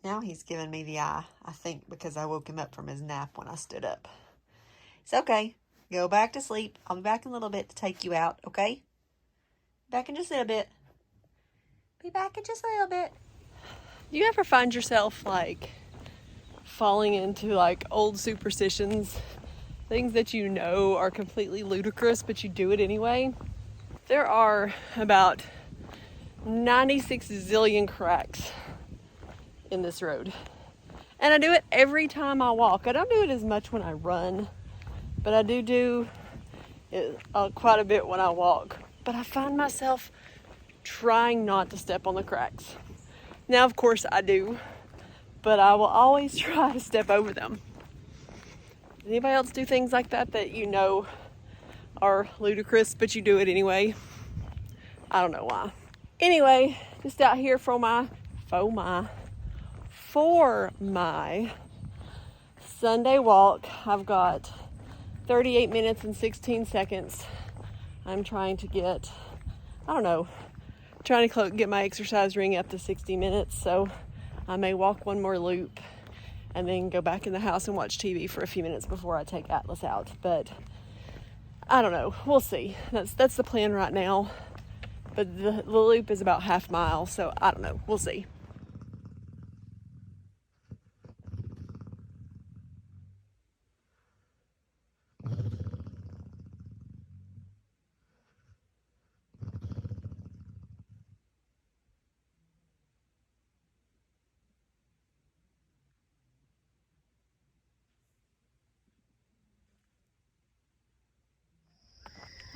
Now he's giving me the eye, I think because I woke him up from his nap when I stood up. It's okay. Go back to sleep. I'll be back in a little bit to take you out, okay? Back in just a little bit. Be back in just a little bit. Do you ever find yourself like falling into like old superstitions? Things that you know are completely ludicrous, but you do it anyway? There are about 96 zillion cracks in this road. And I do it every time I walk. I don't do it as much when I run, but I do it quite a bit when I walk. But I find myself trying not to step on the cracks. Now, of course, I do, but I will always try to step over them. Does anybody else do things like that you know are ludicrous, but you do it anyway? I don't know why. Anyway, just out here for my Sunday walk. I've got 38 minutes and 16 seconds. I'm trying to get, get my exercise ring up to 60 minutes. So I may walk one more loop and then go back in the house and watch TV for a few minutes before I take Atlas out. But I don't know. We'll see. That's the plan right now. But the loop is about half mile, so I don't know. We'll see.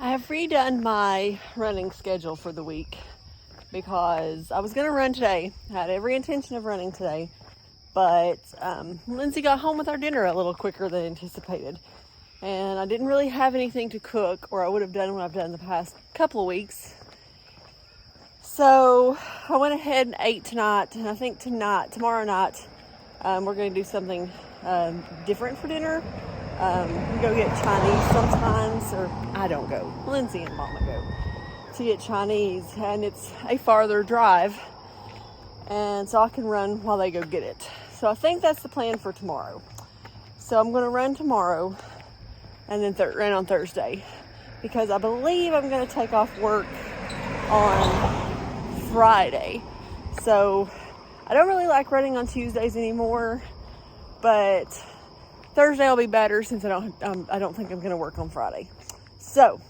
I have redone my running schedule for the week because I was going to run today. I had every intention of running today, but Lindsay got home with our dinner a little quicker than anticipated. And I didn't really have anything to cook, or I would have done what I've done the past couple of weeks. So I went ahead and ate tonight, and I think tomorrow night, we're going to do something different for dinner. We go get Chinese sometimes, or I don't go. Lindsay and Mama go to get Chinese, and it's a farther drive, and so I can run while they go get it. So I think that's the plan for tomorrow. So I'm going to run tomorrow, and then run on Thursday, because I believe I'm going to take off work on Friday. So I don't really like running on Tuesdays anymore, but Thursday will be better since I don't think I'm going to work on Friday. So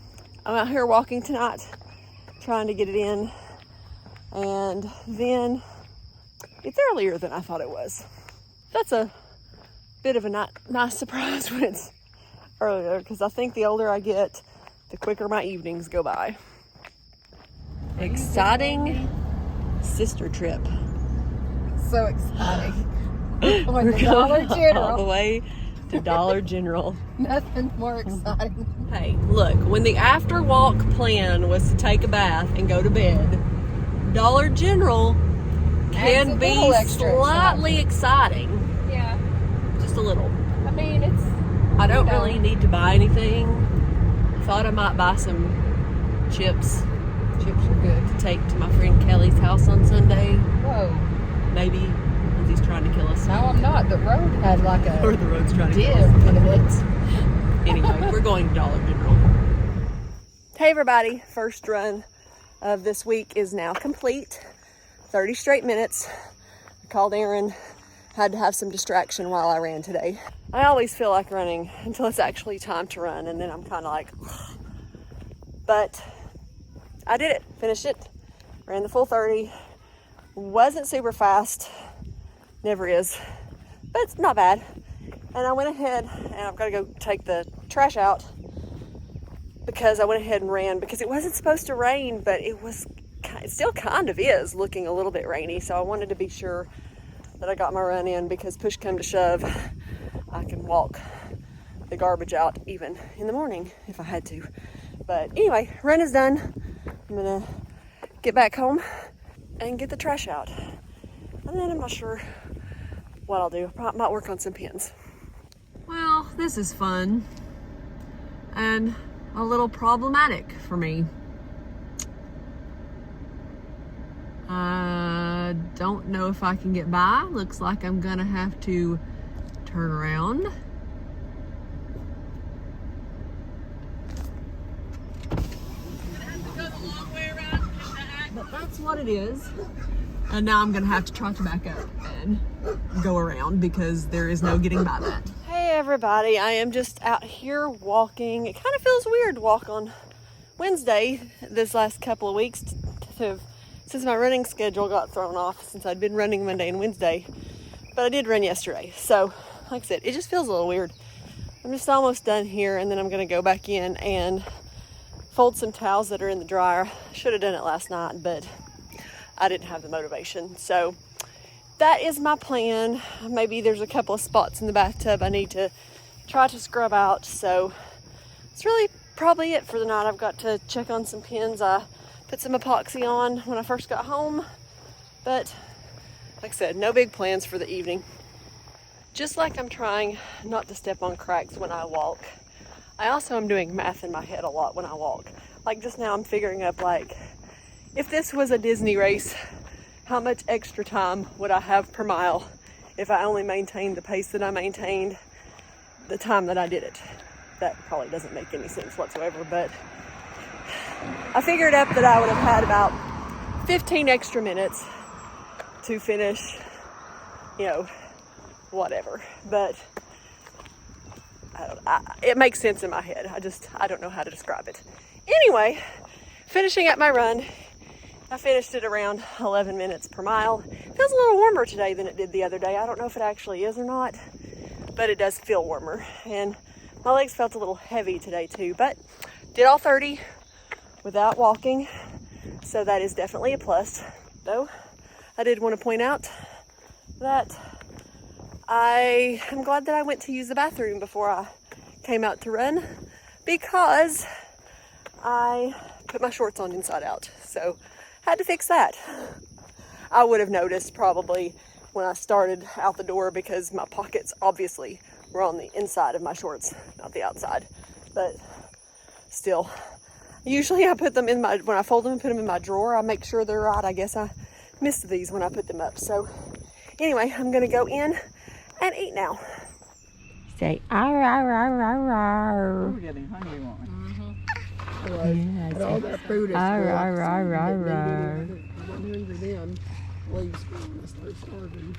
I'm out here walking tonight, trying to get it in, and then it's earlier than I thought it was. That's a bit of a nice surprise when it's earlier, because I think the older I get, the quicker my evenings go by. Exciting sister trip. So exciting. We're Dollar General. all the way to Dollar General. Nothing more exciting. Hey, look, when the after walk plan was to take a bath and go to bed, Dollar General can be slightly exciting. Yeah. Just a little. I mean, I don't really need to buy anything. I thought I might buy some chips. Chips are good. To take to my friend Kelly's house on Sunday. Whoa. Maybe he's trying to kill us. No, I'm not. The road had like a Or the road's trying to dip kill us. in it. Anyway, we're going to Dollar General. Hey everybody, first run of this week is now complete. 30 straight minutes. I called Aaron, had to have some distraction while I ran today. I always feel like running until it's actually time to run, and then I'm kind of like, ugh. But I did it, finished it, ran the full 30. Wasn't super fast, never is, but it's not bad. And I went ahead and I've got to go take the trash out because I went ahead and ran because it wasn't supposed to rain, but it still kind of is looking a little bit rainy. So I wanted to be sure that I got my run in, because push come to shove, I can walk the garbage out even in the morning if I had to. But anyway, run is done. I'm gonna get back home and get the trash out. And then I'm not sure what I'll do. I might work on some pins. Well, this is fun and a little problematic for me. Don't know if I can get by. Looks like I'm gonna have to turn around. But that's what it is. And now I'm gonna have to trot back up and go around because there is no getting by that. Hey everybody, I am just out here walking. It kind of feels weird to walk on Wednesday this last couple of weeks since my running schedule got thrown off, since I'd been running Monday and Wednesday. But I did run yesterday. So, like I said, it just feels a little weird. I'm just almost done here, and then I'm gonna go back in and fold some towels that are in the dryer. Should have done it last night, but I didn't have the motivation. So that is my plan. Maybe there's a couple of spots in the bathtub I need to try to scrub out. So it's really probably it for the night. I've got to check on some pins. I put some epoxy on when I first got home, but like I said, no big plans for the evening. Just like I'm trying not to step on cracks when I walk, I also am doing math in my head a lot when I walk. Like just now I'm figuring up, like, if this was a Disney race, how much extra time would I have per mile if I only maintained the pace that I maintained the time that I did it? That probably doesn't make any sense whatsoever, but I figured up that I would have had about 15 extra minutes to finish, you know, whatever. But it makes sense in my head. I don't know how to describe it. Anyway, finishing up my run. I finished it around 11 minutes per mile. It feels a little warmer today than it did the other day. I don't know if it actually is or not, but it does feel warmer. And my legs felt a little heavy today too, but did all 30 without walking. So that is definitely a plus. Though I did want to point out that I am glad that I went to use the bathroom before I came out to run, because I put my shorts on inside out. So had to fix that. I would have noticed probably when I started out the door, because my pockets obviously were on the inside of my shorts, not the outside. But still, usually I put them in when I fold them and put them in my drawer, I make sure they're right. I guess I missed these when I put them up. So anyway, I'm gonna go in and eat now. Say ar ar ar ar ar. We're getting hungry, won't we? Yes. All that food is Ar, full. ar, ar, ar, ar. I wasn't hungry then. Leave school and I started starving.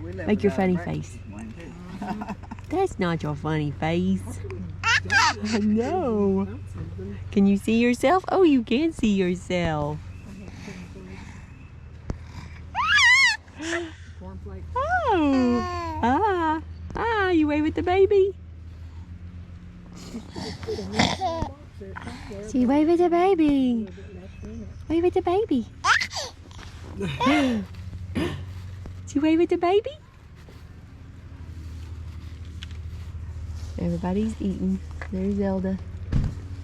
We live Make your without funny breakfast face. one, too. That's not your funny face. I know. That's something. Can you see yourself? Oh, you can see yourself. Cornflakes. Oh. You wave at the baby? So you wave at the baby. Wave at the baby. So you wave at the baby? Everybody's eating. There's Zelda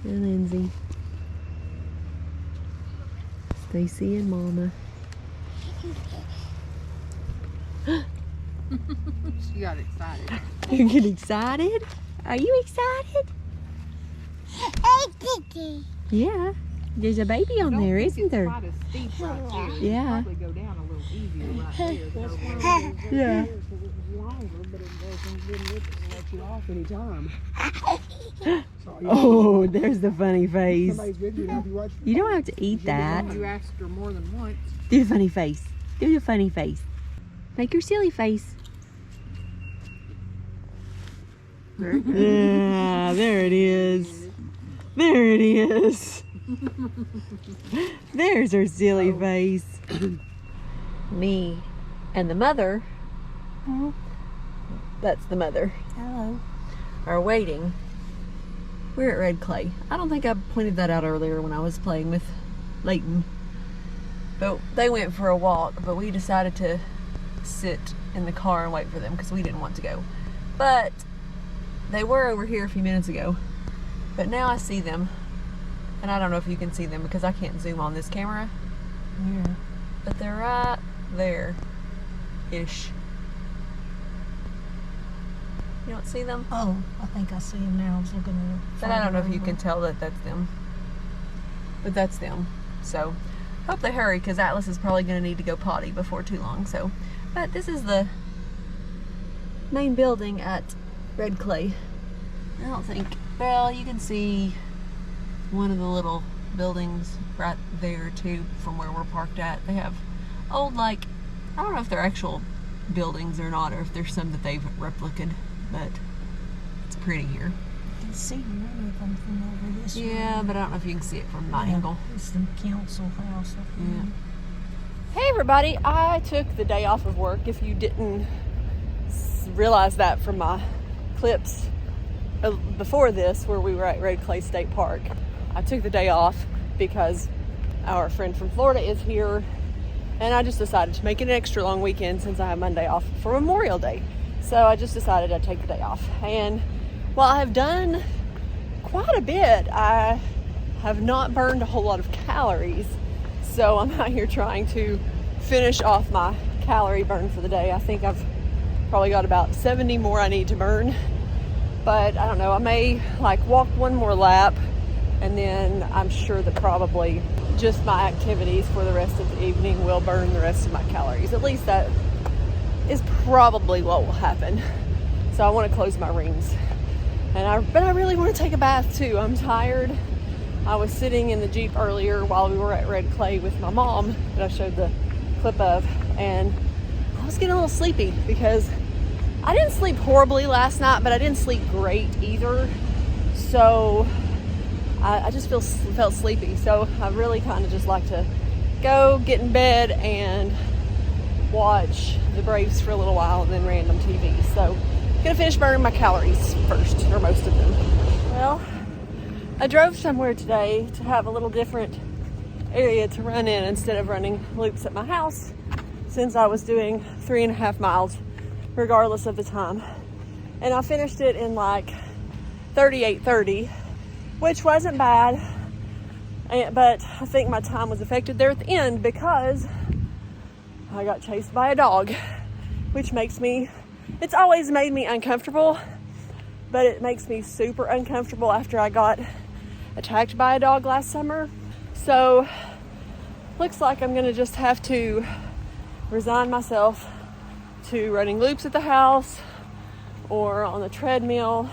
and Lindsay. Stacy and Mama. She got excited. You get excited? Are you excited? Yeah. There's a baby on there, isn't there? Quite as steep right there. Yeah. Probably go down a little easier right there. Yeah. Oh, there's the funny face. You don't have to eat that. You asked her more than once. Do the funny face. Do the funny face. Make your silly face. Yeah, there it is. There it is. There's her silly face. Me and the mother, that's the mother, hello, are waiting. We're at Red Clay. I don't think I pointed that out earlier when I was playing with Layton. But they went for a walk, but we decided to sit in the car and wait for them because we didn't want to go. But they were over here a few minutes ago. But now I see them. And I don't know if you can see them because I can't zoom on this camera. Yeah. But they're right there-ish. You don't see them? Oh, I think I see him now. I was looking at But I don't know if you can tell that that's them. But that's them. So, Hope they hurry, because Atlas is probably going to need to go potty before too long. So, but this is the main building at Red Clay. I don't think, well, you can see one of the little buildings right there too from where we're parked at. They have old, like, I don't know if they're actual buildings or not, or if there's some that they've replicated, but it's pretty here. You can see one of them from over this way. Yeah, but I don't know if you can see it from my angle. It's the council house. Yeah. Hey everybody, I took the day off of work. If you didn't realize that from my clips before this, where we were at Red Clay State Park, I took the day off because our friend from Florida is here, and I just decided to make it an extra long weekend since I have Monday off for Memorial Day. So I just decided I'd take the day off. And while I have done quite a bit, I have not burned a whole lot of calories. So I'm out here trying to finish off my calorie burn for the day. I think I've probably got about 70 more I need to burn. But I don't know, I may like walk one more lap, and then I'm sure that probably just my activities for the rest of the evening will burn the rest of my calories. At least that is probably what will happen. So I want to close my rings. But I really want to take a bath too. I'm tired. I was sitting in the Jeep earlier while we were at Red Clay with my mom that I showed the clip of, and I was getting a little sleepy because I didn't sleep horribly last night, but I didn't sleep great either. So I just felt sleepy. So I really kind of just like to go get in bed and watch the Braves for a little while and then random TV. So I'm gonna finish burning my calories first, or most of them. Well, I drove somewhere today to have a little different area to run in instead of running loops at my house, since I was doing 3.5 miles regardless of the time. And I finished it in like 38:30, which wasn't bad, but I think my time was affected there at the end because I got chased by a dog, which it's always made me uncomfortable, but it makes me super uncomfortable after I got attacked by a dog last summer. So looks like I'm gonna just have to resign myself to running loops at the house, or on the treadmill,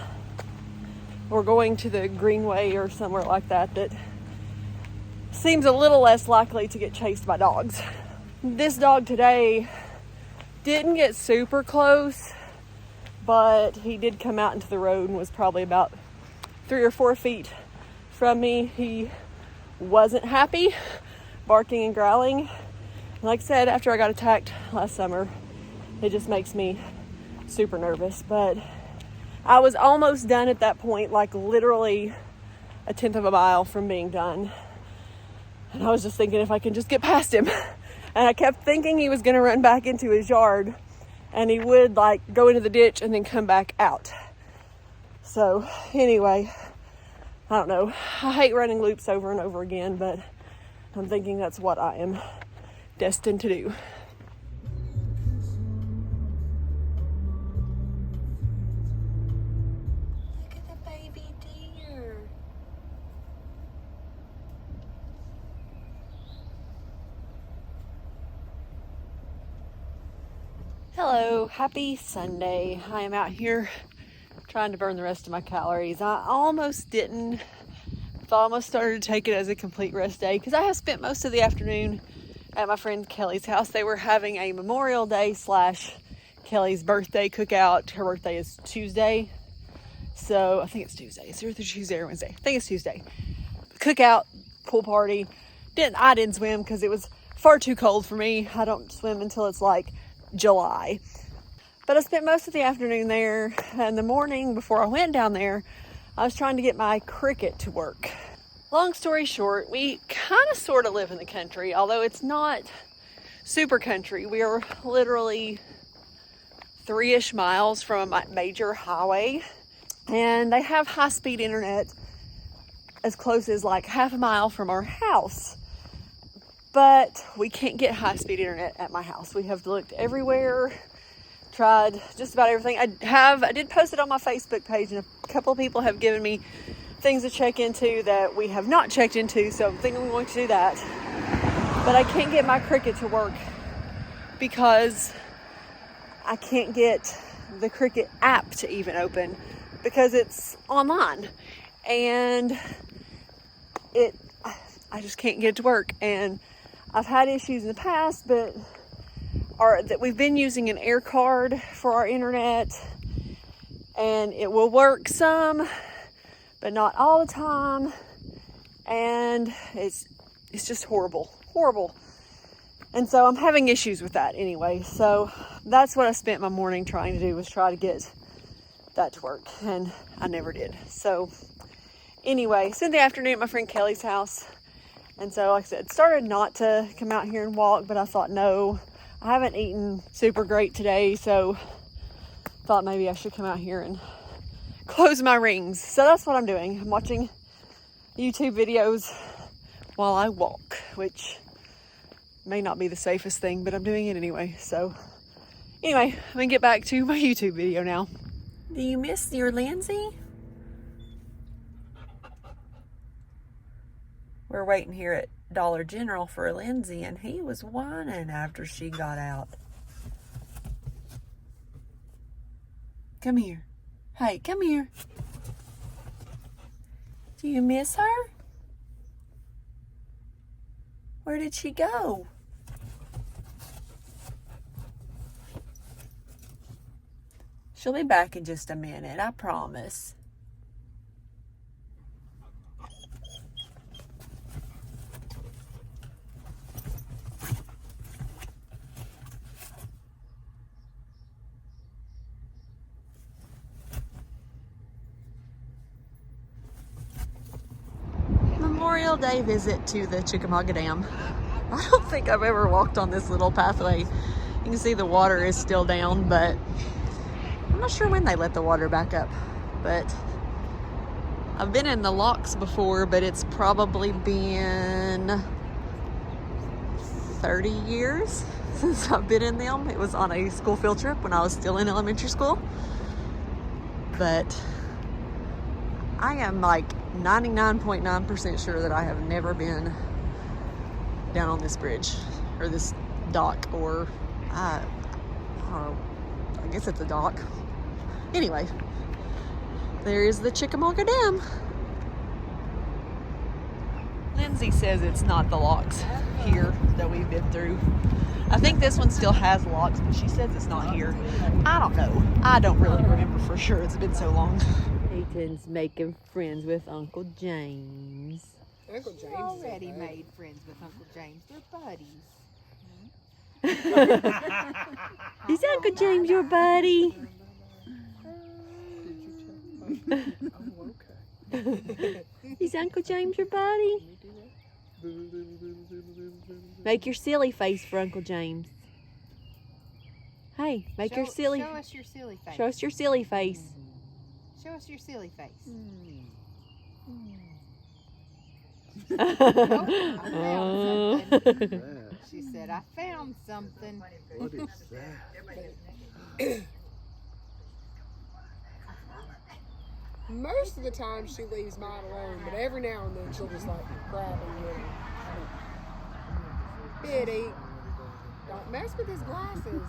or going to the greenway or somewhere like that seems a little less likely to get chased by dogs. This dog today didn't get super close, but he did come out into the road and was probably about 3 or 4 feet from me. He wasn't happy, barking and growling. Like I said, after I got attacked last summer, it just makes me super nervous. But I was almost done at that point, like literally 1/10 of a mile from being done. And I was just thinking if I can just get past him. And I kept thinking he was going to run back into his yard, and he would like go into the ditch and then come back out. So anyway, I don't know. I hate running loops over and over again, but I'm thinking that's what I am destined to do. Look at the baby deer. Hello, happy Sunday. I am out here trying to burn the rest of my calories. I almost didn't. I almost started to take it as a complete rest day because I have spent most of the afternoon at my friend Kelly's house. They were having a Memorial Day / Kelly's birthday cookout. Her birthday is Tuesday. So I think it's Tuesday. It's either Tuesday or Wednesday. I think it's Tuesday. Cookout, pool party. I didn't swim because it was far too cold for me. I don't swim until it's like July. But I spent most of the afternoon there, and the morning before I went down there, I was trying to get my Cricut to work. Long story short, we kind of sort of live in the country, although it's not super country. We are literally 3-ish miles from a major highway, and they have high-speed internet as close as like half a mile from our house. But we can't get high-speed internet at my house. We have looked everywhere, tried just about everything. I did post it on my Facebook page, and a couple of people have given me things to check into that we have not checked into, so I'm thinking I'm going to do that. but I can't get my Cricut to work because I can't get the Cricut app to even open because it's online, and I just can't get it to work. And I've had issues in the past, but that we've been using an air card for our internet, and it will work some, but not all the time. And it's just horrible. And so I'm having issues with that anyway. So that's what I spent my morning trying to do, was try to get that to work, and I never did. So anyway, spent the afternoon at my friend Kelly's house. And so, like I said, started not to come out here and walk, but I thought, no, I haven't eaten super great today, so thought maybe I should come out here and close my rings. So that's what I'm doing. I'm watching YouTube videos while I walk, which may not be the safest thing, but I'm doing it anyway. So anyway, I'm gonna get back to my YouTube video now. Do you miss your Lindsay? We're waiting here at Dollar General for Lindsay, and he was whining after she got out. Come here. Hey, come here. Do you miss her? Where did she go? She'll be back in just a minute, I promise. Memorial Day visit to the Chickamauga Dam. I don't think I've ever walked on this little pathway. You can see the water is still down, but I'm not sure when they let the water back up. But I've been in the locks before, but it's probably been 30 years since I've been in them. It was on a school field trip when I was still in elementary school. But I am like 99.9% sure that I have never been down on this bridge or this dock, or I don't know, I guess it's a dock. Anyway, there is the Chickamauga Dam. Lindsay says it's not the locks here that we've been through. I think this one still has locks, but she says it's not here. I don't know. I don't really remember for sure. It's been so long. Peyton's making friends with Uncle James. Uncle James already made friends with Uncle James. They're buddies. Is Uncle James your buddy? Oh, okay. Is Uncle James your buddy? Make your silly face for Uncle James. Hey, make your silly. Show us your silly face. Show us your silly face. Show us your silly face. I found something. She said, I found something. What is that? Most of the time she leaves mine alone, but every now and then she'll just like grab him with her. Biddy, don't mess with his glasses.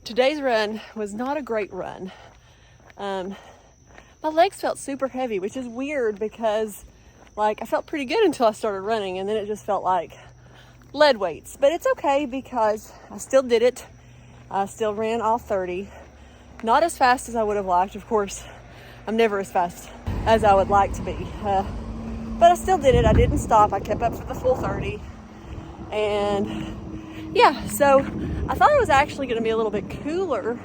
Today's run was not a great run. My legs felt super heavy, which is weird because like I felt pretty good until I started running, and then it just felt like lead weights. But it's okay because I still did it. I still ran all 30. Not as fast as I would have liked. Of course, I'm never as fast as I would like to be. But I still did it. I didn't stop. I kept up for the full 30. And yeah, so I thought it was actually going to be a little bit cooler,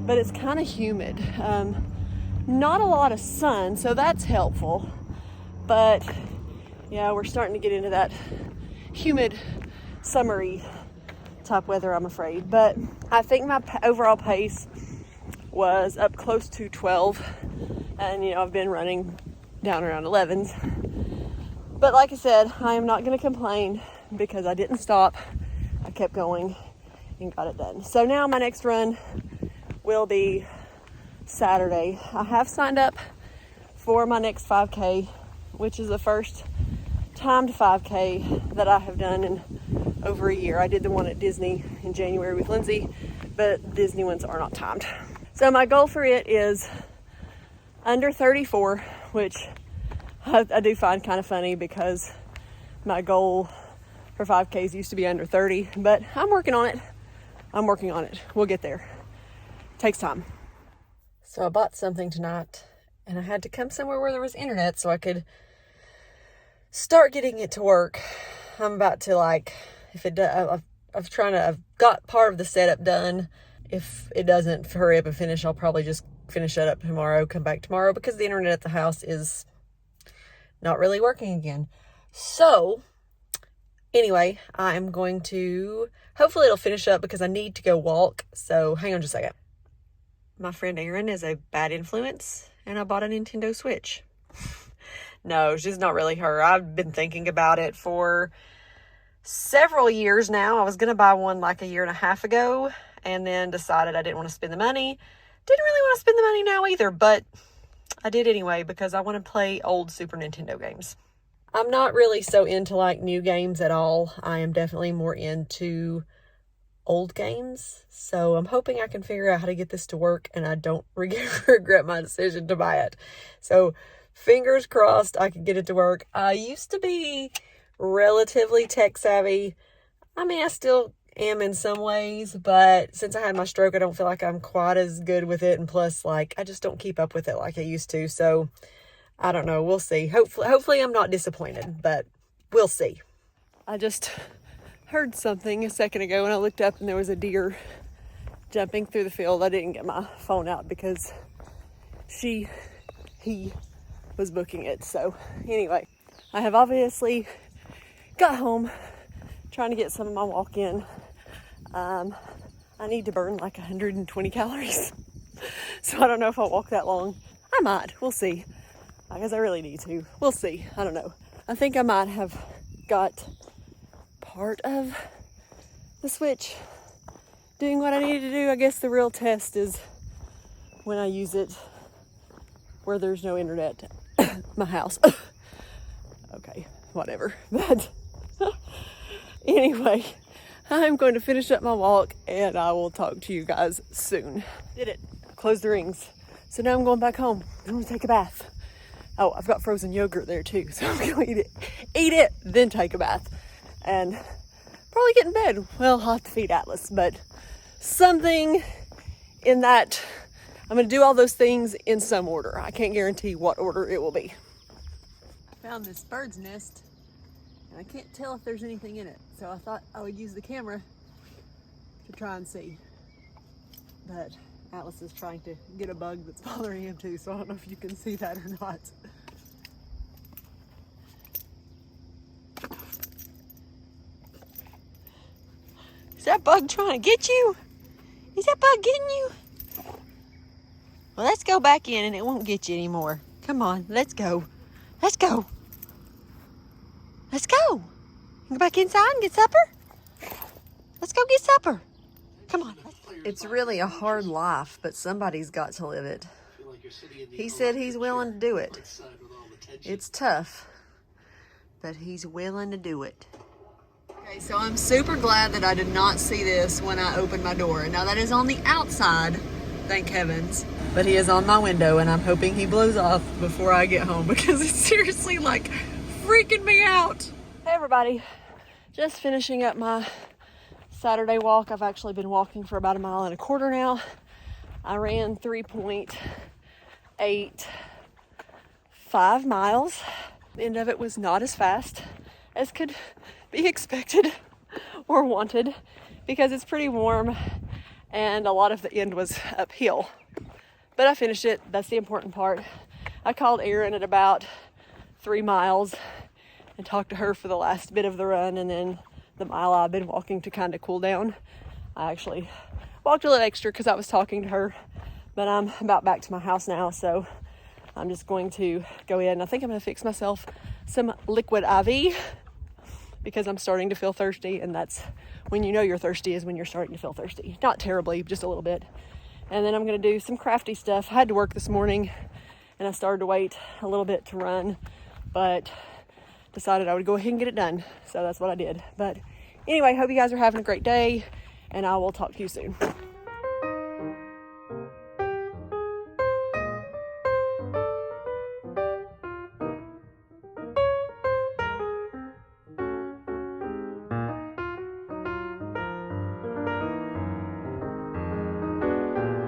but it's kind of humid. Not a lot of sun, so that's helpful. But yeah, we're starting to get into that humid, summery type weather, I'm afraid. But I think my overall pace was up close to 12, and you know, I've been running down around 11s. But like I said, I am not going to complain because I didn't stop. I kept going and got it done. So now my next run will be Saturday. I have signed up for my next 5K, which is the first timed 5K that I have done in over a year. I did the one at Disney in January with Lindsay, but Disney ones are not timed. So my goal for it is under 34, which I do find kind of funny because my goal for 5Ks used to be under 30, but I'm working on it. We'll get there. Takes time. So I bought something tonight and I had to come somewhere where there was internet so I could start getting it to work. I'm about to I've got part of the setup done. If it doesn't hurry up and finish, I'll probably just finish it up tomorrow, come back tomorrow, because the internet at the house is not really working again. So anyway, I'm going to, hopefully it'll finish up because I need to go walk. So hang on just a second. My friend Erin is a bad influence and I bought a Nintendo Switch. No, she's not really her. I've been thinking about it for several years now. I was going to buy one like a year and a half ago and then decided I didn't want to spend the money. Didn't really want to spend the money now either, but I did anyway because I want to play old Super Nintendo games. I'm not really so into like new games at all. I am definitely more into old games. So I'm hoping I can figure out how to get this to work and I don't regret my decision to buy it. So fingers crossed I can get it to work. I used to be relatively tech savvy. I mean, I still am in some ways, but since I had my stroke, I don't feel like I'm quite as good with it. And plus, like, I just don't keep up with it like I used to. So I don't know. We'll see. Hopefully I'm not disappointed, but we'll see. I just heard something a second ago and I looked up and there was a deer jumping through the field. I didn't get my phone out because he was booking it. So anyway, I have obviously got home trying to get some of my walk in. I need to burn like 120 calories. So I don't know if I'll walk that long. I might. We'll see. I guess I really need to. We'll see. I don't know. I think I might have got part of the Switch doing what I needed to do. I guess the real test is when I use it where there's no internet. My house. Okay, whatever. But anyway, I'm going to finish up my walk and I will talk to you guys soon. Did it. Close the rings. So now I'm going back home. I'm going to take a bath. Oh, I've got frozen yogurt there too, so I'm going to eat it, then take a bath. And probably get in bed. Well, I'll have to feed Atlas, but something in that, I'm going to do all those things in some order. I can't guarantee what order it will be. I found this bird's nest, and I can't tell if there's anything in it. So I thought I would use the camera to try and see. But Atlas is trying to get a bug that's bothering him too, so I don't know if you can see that or not. Is that bug trying to get you? Is that bug getting you? Well, let's go back in and it won't get you anymore. Come on, let's go. Let's go. Let's go. Go back inside and get supper? Let's go get supper. Come on. It's really a hard life, but somebody's got to live it. He said he's willing to do it. It's tough, but he's willing to do it. Okay, so I'm super glad that I did not see this when I opened my door. Now that is on the outside, thank heavens, but he is on my window and I'm hoping he blows off before I get home because it's seriously like freaking me out. Hey everybody, just finishing up my Saturday walk. I've actually been walking for about 1.25 miles now. I ran 3.85 miles. The end of it was not as fast as could be expected or wanted because it's pretty warm and a lot of the end was uphill. But I finished it. That's the important part. I called Erin at about 3 miles and talked to her for the last bit of the run, and then the mile I've been walking to kind of cool down. I actually walked a little extra because I was talking to her, but I'm about back to my house now, so I'm just going to go in. I think I'm going to fix myself some liquid IV because I'm starting to feel thirsty, and that's when you know you're thirsty is when you're starting to feel thirsty. Not terribly, just a little bit. And then I'm going to do some crafty stuff. I had to work this morning, and I started to wait a little bit to run, but decided I would go ahead and get it done. So that's what I did. But anyway, hope you guys are having a great day, and I will talk to you soon.